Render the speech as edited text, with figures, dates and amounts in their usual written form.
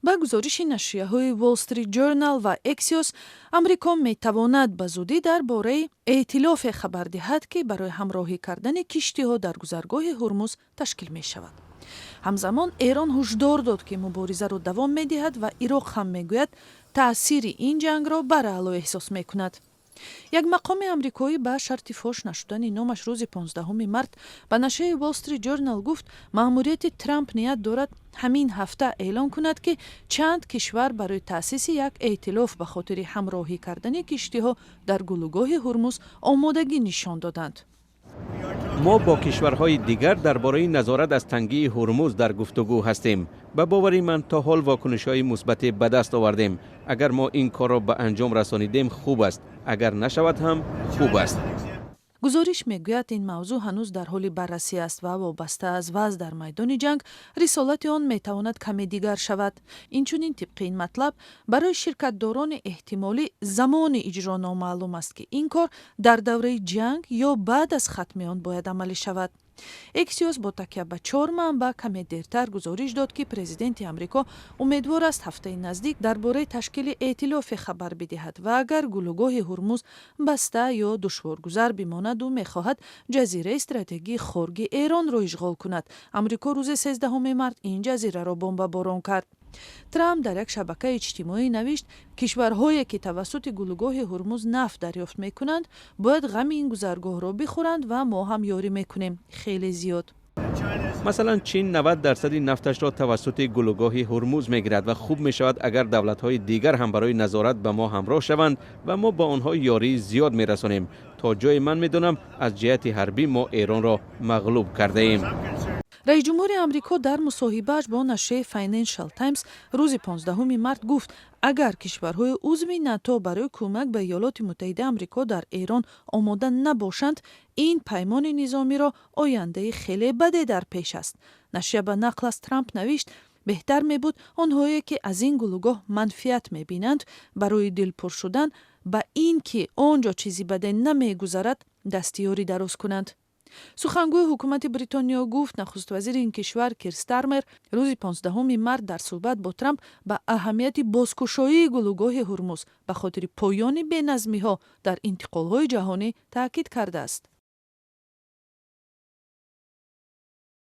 ба гузориши нашрияҳои Wall Street Journal ва Axios, амрико метавонад ба зудӣ дар бораи эътилофе хабар диҳад, ки барои ҳамроҳӣ кардани киштиҳо дар гузаргоҳи Ҳурмуз ташкил мешавад. ҳамзамон Эрон ҳушдор дод, ки муборизаро давом медиҳад ва Ироқ ҳам мегӯяд таъсири ин ҷангро бараъло эҳсос мекунад. як мақоми амрикоӣ ба шарти фош нашудани номаш рӯзи 15 март ба нашрияи Wall Street Journal гуфт, маъмурияти Трамп ният дорад ҳамин ҳафта эълон кунад, ки чанд кишвар барои таъсиси як эътилоф ба хотири ҳамроҳӣ кардани киштиҳо дар гулугоҳи Ҳурмуз омодагӣ нишон доданд. ما با کشورهای دیگر درباره نظارت از تنگی هرمز در گفتگو هستیم. به باور من تا حال واکنش‌های مثبت به دست آوردیم. اگر ما این کار را به انجام رسانیدیم خوب است. اگر نشود هم خوب است. гузориш мегӯяд, ин мавзӯъ ҳанӯз дар ҳоли баррасӣ аст ва вобаста аз вазъ дар майдони ҷанг рисолати он метавонад каме дигар шавад. инчунин тибқи ин матлаб барои ширкатдорони эҳтимолӣ замони иҷро номаълум аст, ки ин кор дар давраи ҷанг ё баъд аз хатми он бояд амалӣ шавад. Axios бо такя ба 4 манбаъ каме дертар гузориш дод, ки президенти амрико умедвор аст ҳафтаи наздик дар бораи ташкили эътилофе хабар бидиҳад ва агар гулугоҳи Ҳурмуз баста ё душворгузар бимонад, ӯ мехоҳад ҷазираи стратегии хорги Эронро ишғол кунад. амрико рӯзи 13 март ин ҷазираро бомбаборон кард. Трамп дар як шабакаи иҷтимоӣ навишт, кишварҳое ки тавассути гулугоҳи Ҳурмуз нафт дарёфт мекунанд, бояд ғами ин гузаргоҳро бихӯранд ва мо ҳам ёрӣ мекунем. хеле зиёд. مثلا چین 90% نفتش را توسط گلوگاه هرمز میگیرد و خوب می شود اگر دولت‌های دیگر هم برای نظارت به ما همراه شوند و ما با آنها یاری زیاد می رسانیم. تا جای من میدونم از جهت حربی ما ایران را مغلوب کرده ایم. раис ҷумҳури амрико дар мусоҳибааш бо нашрияи Financial Times рӯзи 15 март гуфт, агар кишварҳои узви НАТО барои кӯмак ба Иёлоти Муттаҳидаи Амрико дар Эрон омода набошанд, ин паймони низомиро ояндаи хеле баде дар пеш аст. нашрия ба нақл аз Трамп навишт, беҳтар мебуд онҳое ки аз ин гулугоҳ манфиат мебинанд, барои дилпур шудан ба ин ки он ҷо чизи баде намегузарад дастиёрӣ дароз кунанд. сухангӯи ҳукумати Бритониё гуфт, нахуст-вазири ин кишвар Кир Стармер рӯзи 15 март дар суҳбат бо Трамп ба аҳамияти бозкушоии гулугоҳи Ҳурмуз ба хотири поёни беназмиҳо дар интиқолҳои ҷаҳонӣ таъкид кардааст.